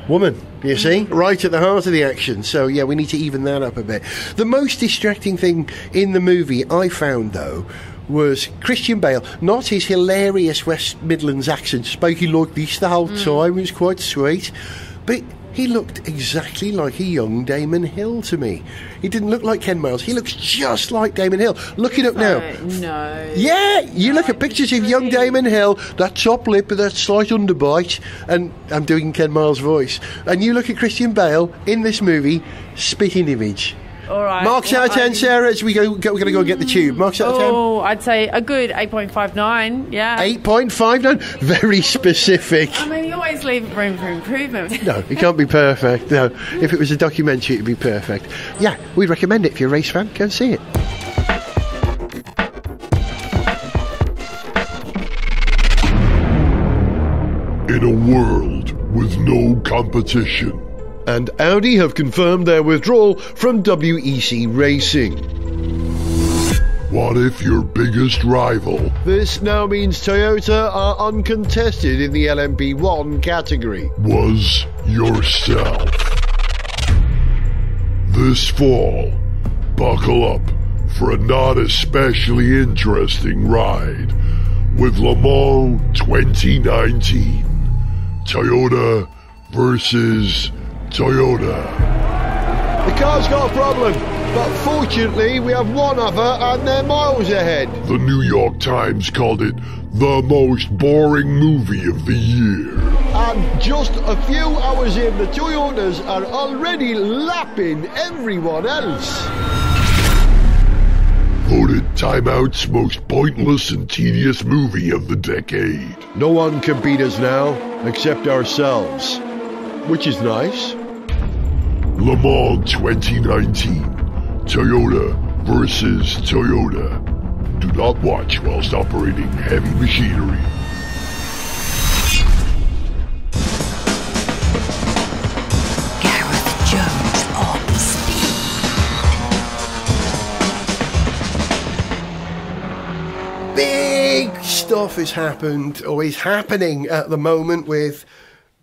woman, you see, right at the heart of the action. So yeah, we need to even that up a bit. The most distracting thing in the movie I found, though, was Christian Bale, not his hilarious West Midlands accent, speaking like this the whole time. It was quite sweet, but he looked exactly like a young Damon Hill to me. He didn't look like Ken Miles. He looks just like Damon Hill. Look it up now. No. Yeah, you look at pictures of young Damon Hill, that top lip with that slight underbite, and I'm doing Ken Miles' voice, and you look at Christian Bale in this movie, spitting image. All right. Marks out of 10, Sarah, as we're going to go and get the tube. Marks out of 10? Oh, I'd say a good 8.59, yeah. 8.59? Very specific. I mean, you always leave room for improvement. No, it can't be perfect. No, if it was a documentary, it'd be perfect. Yeah, we'd recommend it if you're a race fan. Go and see it. In a world with no competition, and Audi have confirmed their withdrawal from WEC Racing. What if your biggest rival? This now means Toyota are uncontested in the LMP1 category. Was yourself. This fall, buckle up for a not especially interesting ride with Le Mans 2019. Toyota versus Toyota. The car's got a problem, but fortunately we have one other and they're miles ahead. The New York Times called it the most boring movie of the year. And just a few hours in, the Toyotas are already lapping everyone else. Voted Time Out's most pointless and tedious movie of the decade. No one can beat us now, except ourselves. Which is nice. Le Mans 2019. Toyota versus Toyota. Do not watch whilst operating heavy machinery. Gareth Jones on speed. Big stuff has happened, or is happening at the moment, with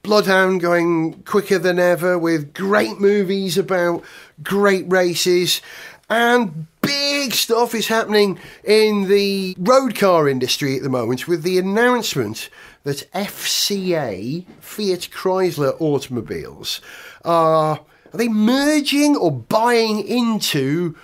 Bloodhound going quicker than ever, with great movies about great races, and big stuff is happening in the road car industry at the moment, with the announcement that FCA, Fiat Chrysler Automobiles, are they merging or buying into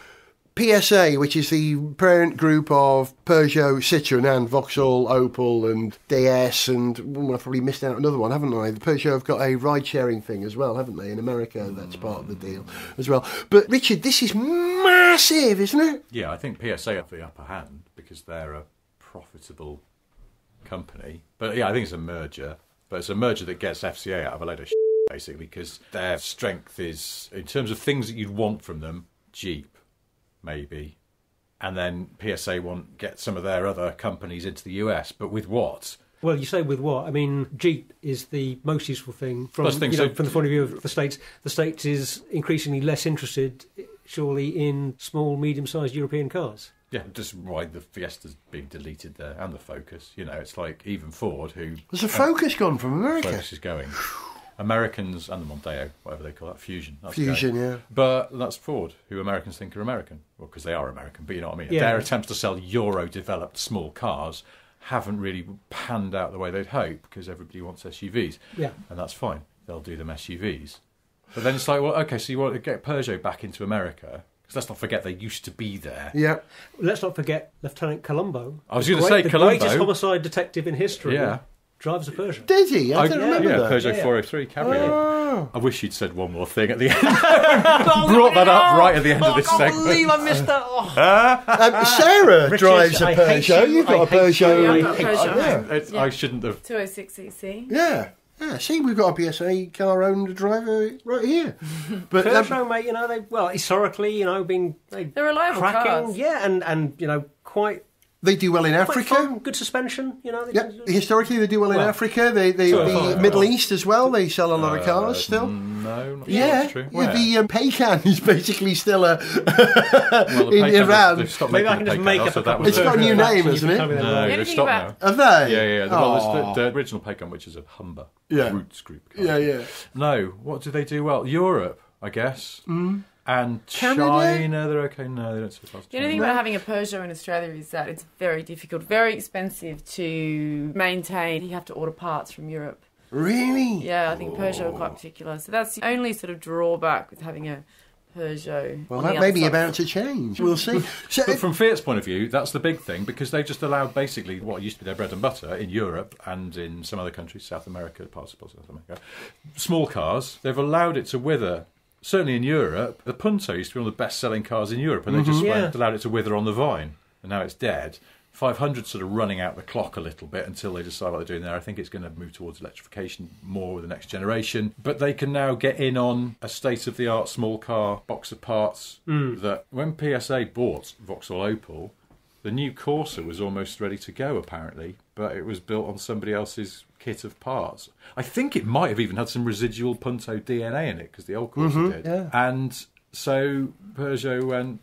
PSA, which is the parent group of Peugeot, Citroën and Vauxhall, Opel and DS, and I've probably missed out another one, haven't I? The Peugeot have got a ride-sharing thing as well, haven't they? In America, that's part of the deal as well. But Richard, this is massive, isn't it? Yeah, I think PSA have the upper hand because they're a profitable company. But yeah, I think it's a merger. But it's a merger that gets FCA out of a load of shit. basically, because their strength is, in terms of things that you'd want from them, Jeep, maybe. And then PSA want get some of their other companies into the US, but with what? Well, you say with what? I mean, Jeep is the most useful thing from, from the point of view of the States. The States is increasingly less interested, surely, in small, medium-sized European cars. Yeah, just why the Fiesta's being deleted there, and the Focus. You know, it's like even Ford, who... There's a Focus gone from America. Focus is going. Americans and the Mondeo, whatever they call that, Fusion. Fusion, yeah. But that's Ford, who Americans think are American. Well, because they are American, but you know what I mean. Yeah. Their attempts to sell Euro-developed small cars haven't really panned out the way they'd hope, because everybody wants SUVs. Yeah. And that's fine. They'll do them SUVs. But then it's like, well, okay, so you want to get Peugeot back into America, because let's not forget they used to be there. Yeah. Let's not forget Lieutenant Colombo. I was going to say Colombo. The greatest homicide detective in history. Yeah. Drives a Peugeot. Did he? I don't remember that. Peugeot 403 Cabrio. Oh. I wish you'd said one more thing at the end. Brought that up right at the end of this segment. I can't believe I missed that. Sarah Richard, drives a I hate Peugeot. you. You've got a I hate you. Peugeot. I've got a Peugeot. I shouldn't have. 206cc. Yeah. Yeah, see, we've got a PSA car owner driver right here. But Peugeot, mate, you know, historically, you know, been They're reliable cracking, cars. yeah, and you know, quite they do well in quite Africa. fun, good suspension, you know. Yeah, historically they do well in Africa. The Middle East as well. They sell a lot of cars still. No, not Yeah, that's true. yeah, Where? the Paycan is basically still a Well, the in Paycan, Iran. they've stopped Maybe I making can just the make Paycan, up so a that couple was It's got a new facts, name, and you hasn't can it? tell me they're No, wrong. they've Anything stopped about- now. Have they? Yeah. Well, Oh. it's the original Paycan, which is a Humber. Yeah. Roots group car. Yeah. No, what do they do well? Europe, I guess. And Canada? China, they're okay. No, they don't so fast. The only thing about having a Peugeot in Australia is that it's very difficult, very expensive to maintain. You have to order parts from Europe. Really? Yeah, I think Peugeot are quite particular. So that's the only sort of drawback with having a Peugeot. Well, on that the may other be side. about to change. We'll see. So, But from Fiat's point of view, that's the big thing, because they just allowed basically what used to be their bread and butter in Europe and in some other countries, South America, parts of South America, small cars. They've allowed it to wither. Certainly in Europe, the Punto used to be one of the best-selling cars in Europe, and they just allowed it to wither on the vine, and now it's dead. 500's sort of running out the clock a little bit until they decide what they're doing there. I think it's going to move towards electrification more with the next generation. But they can now get in on a state-of-the-art small car box of parts that when PSA bought Vauxhall Opel, the new Corsa was almost ready to go, apparently, but it was built on somebody else's kit of parts. I think it might have even had some residual Punto DNA in it, because the old Corsa did. yeah. And so Peugeot went,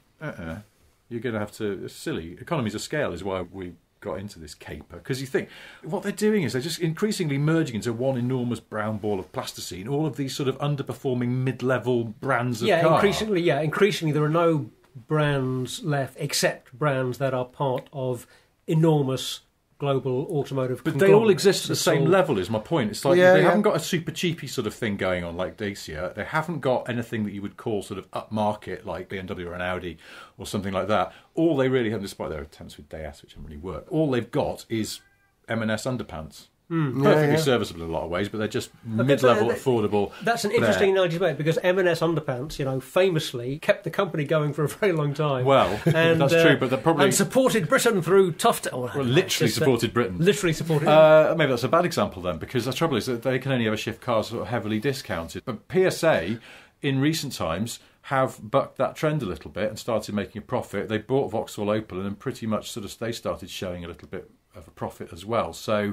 you're going to have to... It's silly. Economies of scale is why we got into this caper, because you think what they're doing is they're just increasingly merging into one enormous brown ball of plasticine, all of these sort of underperforming mid-level brands of car. Increasingly there are no brands left except brands that are part of enormous global automotive But they all conglomerates. exist at the same level, is my point. It's like Yeah, they yeah. haven't got a super cheapy sort of thing going on like Dacia. They haven't got anything that you would call sort of upmarket like BMW or an Audi or something like that. All they really have, despite their attempts with Deas, which haven't really worked, all they've got is M&S underpants. Perfectly serviceable in a lot of ways, but they're just mid-level, affordable. That's an interesting analogy to make, because M&S underpants, you know, famously kept the company going for a very long time. Well, and, that's true, but they're probably... And supported Britain through tough... literally supported Britain. Literally supported... Maybe that's a bad example then, because the trouble is that they can only ever shift cars sort of heavily discounted. But PSA, in recent times, have bucked that trend a little bit and started making a profit. They bought Vauxhall Opel, and then pretty much sort of they started showing a little bit of a profit as well. So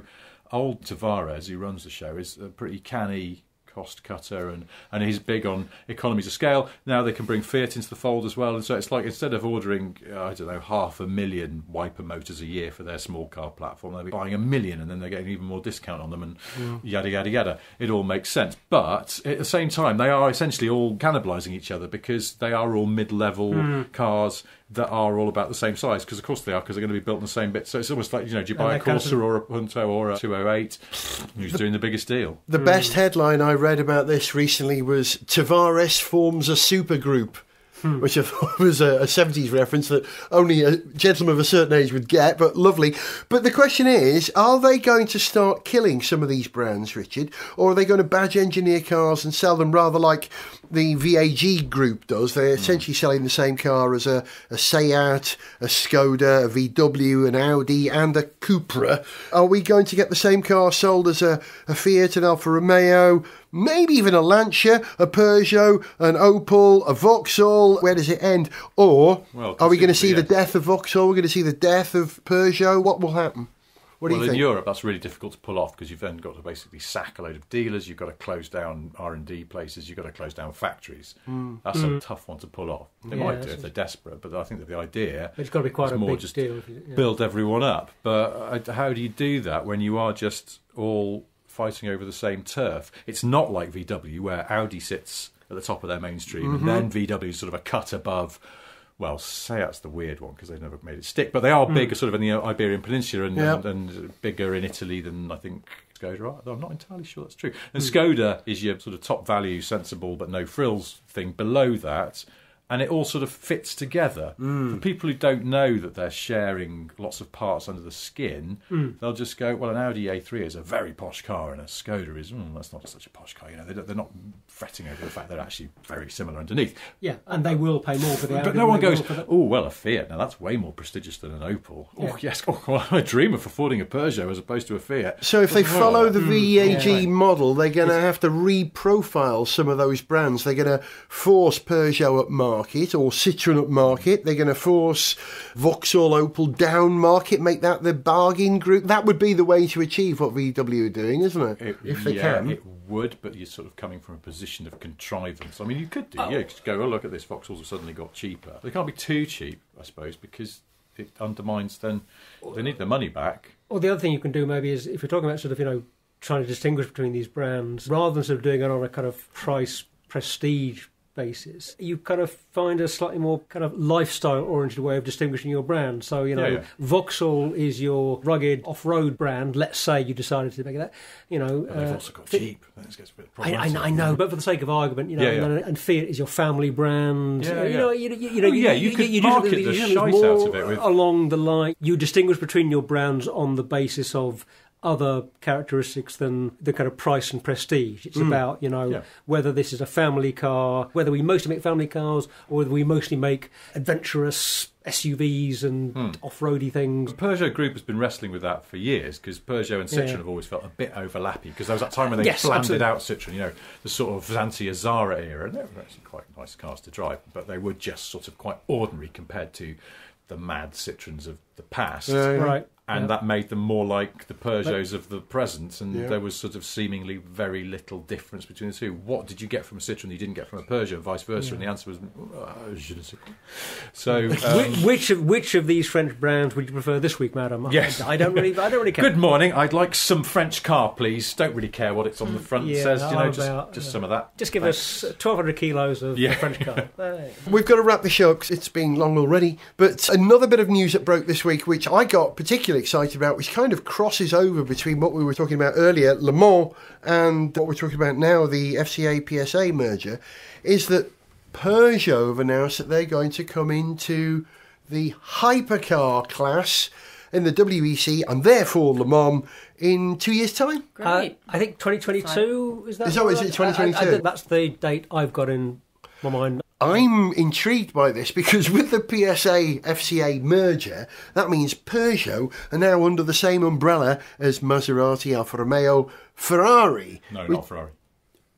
old Tavares, who runs the show, is a pretty canny cost cutter, and he's big on economies of scale. Now they can bring Fiat into the fold as well, and so it's like instead of ordering 500,000 wiper motors a year for their small car platform, they'll be buying 1 million, and then they're getting even more discount on them, and yada yada yada. It all makes sense, but at the same time they are essentially all cannibalising each other, because they are all mid-level cars that are all about the same size, because of course they are, because they're going to be built in the same bit. So it's almost like, do you buy a Corsa or a Punto or a 208, who's doing the biggest deal? the best headline I read about this recently was Tavares forms a supergroup, which I thought was a 70s reference that only a gentleman of a certain age would get, but lovely. But the question is, are they going to start killing some of these brands, Richard, or are they going to badge engineer cars and sell them rather like the VAG group does? They're essentially selling the same car as a Seat, a Skoda, a VW, an Audi and a Cupra. Are we going to get the same car sold as a Fiat, an Alfa Romeo, maybe even a Lancia, a Peugeot, an Opel, a Vauxhall. Where does it end? Or are we going to see the death of Vauxhall? We're going to see the death of Peugeot? What will happen? What do you think? In Europe, that's really difficult to pull off because you've then got to basically sack a load of dealers. You've got to close down R&D places. You've got to close down factories. That's a tough one to pull off. They might do if they're desperate, but I think that the idea it's got to be quite a more big just deal. Build everyone up. But how do you do that when you are just all fighting over the same turf? It's not like VW where Audi sits at the top of their mainstream and then VW is sort of a cut above. Well, Seat's the weird one because they've never made it stick, but they are bigger sort of in the Iberian Peninsula and bigger in Italy than I think Skoda are, though I'm not entirely sure that's true. And Skoda is your sort of top value, sensible but no frills thing below that, and it all sort of fits together. For people who don't know that they're sharing lots of parts under the skin, they'll just go, well, an Audi A3 is a very posh car and a Skoda is, that's not such a posh car. You know, they're not fretting over the fact they're actually very similar underneath. Yeah, and they will pay more for the Audi. But no one goes, oh, well, a Fiat, now that's way more prestigious than an Opel. Yeah. Oh, yes, well, I dream of affording a Peugeot as opposed to a Fiat. So if they follow the VAG model, they're going to have to re-profile some of those brands. They're going to force Peugeot up market or Citroën up market. They're going to force Vauxhall, Opel down market, make that the bargain group. That would be the way to achieve what VW are doing, isn't it? If they can. It would, but you're sort of coming from a position of contrivance. I mean, you could do, just go, look at this, Vauxhalls have suddenly got cheaper. They can't be too cheap, I suppose, because it undermines then, they need their money back. Or the other thing you can do maybe is, if you're talking about sort of, trying to distinguish between these brands, rather than sort of doing it on a kind of price prestige basis, you kind of find a slightly more kind of lifestyle-oriented way of distinguishing your brand. So, Vauxhall is your rugged off-road brand. Let's say you decided to make that. They've also got cheap. That gets a bit problematic. I know, but for the sake of argument, and Fiat is your family brand. You You market the shite out of it with along the line. You distinguish between your brands on the basis of other characteristics than the kind of price and prestige. It's about, whether this is a family car, whether we mostly make family cars, or whether we mostly make adventurous SUVs and off-roady things. The Peugeot Group has been wrestling with that for years because Peugeot and Citroën have always felt a bit overlappy because there was that time when they blanded out Citroën, the sort of Xantia Zara era, and they were actually quite nice cars to drive, but they were just sort of quite ordinary compared to the mad Citroëns of the past. Right. And that made them more like the Peugeots of the present, and there was sort of seemingly very little difference between the two. What did you get from a Citroën that you didn't get from a Peugeot, and vice versa? And the answer was, je ne sais quoi. So, which of these French brands would you prefer this week, madam? Yes, I don't really care. Good morning. I'd like some French car, please. Don't really care what it's on the front says. Just some of that. Just give us 1,200 kilos of French car. We've got to wrap the show because it's been long already. But another bit of news that broke this week, which I got particularly excited about, which kind of crosses over between what we were talking about earlier, Le Mans, and what we're talking about now, the FCA-PSA merger, is that Peugeot have announced that they're going to come into the hypercar class in the WEC and therefore Le Mans in 2 years' time. Great. I think 2022 is that. Is it 2022? That's the date I've got in my mind. I'm intrigued by this because with the PSA-FCA merger, that means Peugeot are now under the same umbrella as Maserati, Alfa Romeo, Ferrari. No, not Ferrari.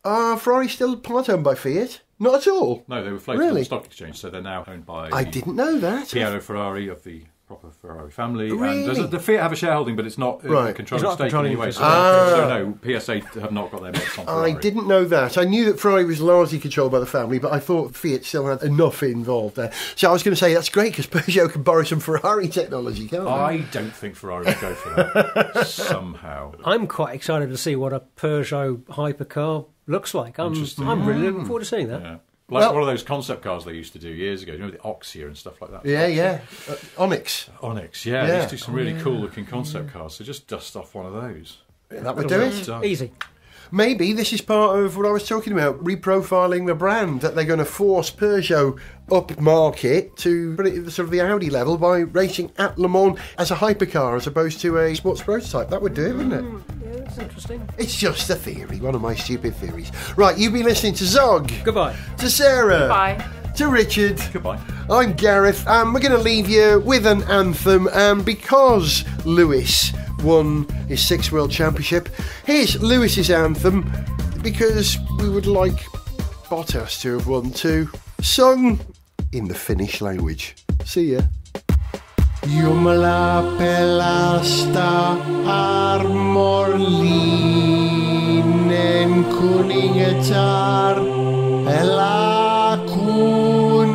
Are Ferrari still part owned by Fiat? Not at all. No, they were floated on the stock exchange, so they're now owned by... I didn't know that. Piero Ferrari of the proper Ferrari family. Really? And the Fiat have a shareholding, but it's not a controlling stake in any way. So no, PSA have not got their mitts on Ferrari. I didn't know that. I knew that Ferrari was largely controlled by the family, but I thought Fiat still had enough involved there. So I was going to say that's great because Peugeot can borrow some Ferrari technology, can't they? I don't think Ferrari would go for that somehow. I'm quite excited to see what a Peugeot hypercar looks like. I'm really looking forward to seeing that. Yeah. Like one of those concept cars they used to do years ago. You know, the Oxia and stuff like that. Yeah. Onyx. Yeah. They used to do some really cool-looking concept cars. So just dust off one of those. That would do it. Easy. Maybe this is part of what I was talking about, reprofiling the brand, that they're going to force Peugeot up market to put it at sort of the Audi level by racing at Le Mans as a hypercar as opposed to a sports prototype. That would do it, wouldn't it? Yeah, that's interesting. It's just a theory, one of my stupid theories. Right, you've been listening to Zog. Goodbye. To Sarah. Goodbye. To Richard. Goodbye. I'm Gareth, and we're going to leave you with an anthem, and because Lewis won his 6th World Championship, here's Lewis's anthem, because we would like Bottas to have won too. Sung in the Finnish language. See ya. Jumala pelasta armollinen kuningatar elakun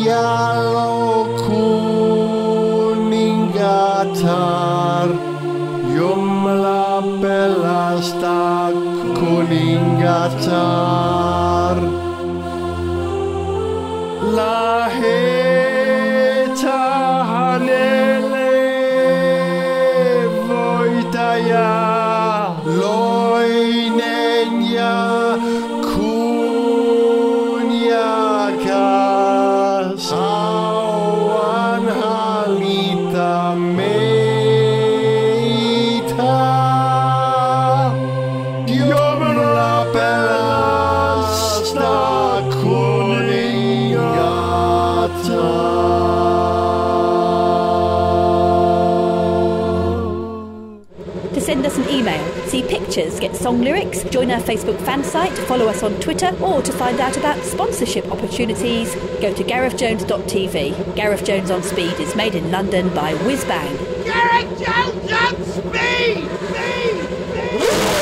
jalo kuningatar. Jumala pelasta kuningatar. Lähetä hänelle voitaja, loinen ja kunniakas. Auan hallita meitä. Jumala pelasta To send us an email, see pictures, get song lyrics, join our Facebook fan site, follow us on Twitter, or to find out about sponsorship opportunities, go to garethjones.tv. Gareth Jones on Speed is made in London by Whiz Bang. Gareth Jones on Speed! Speed!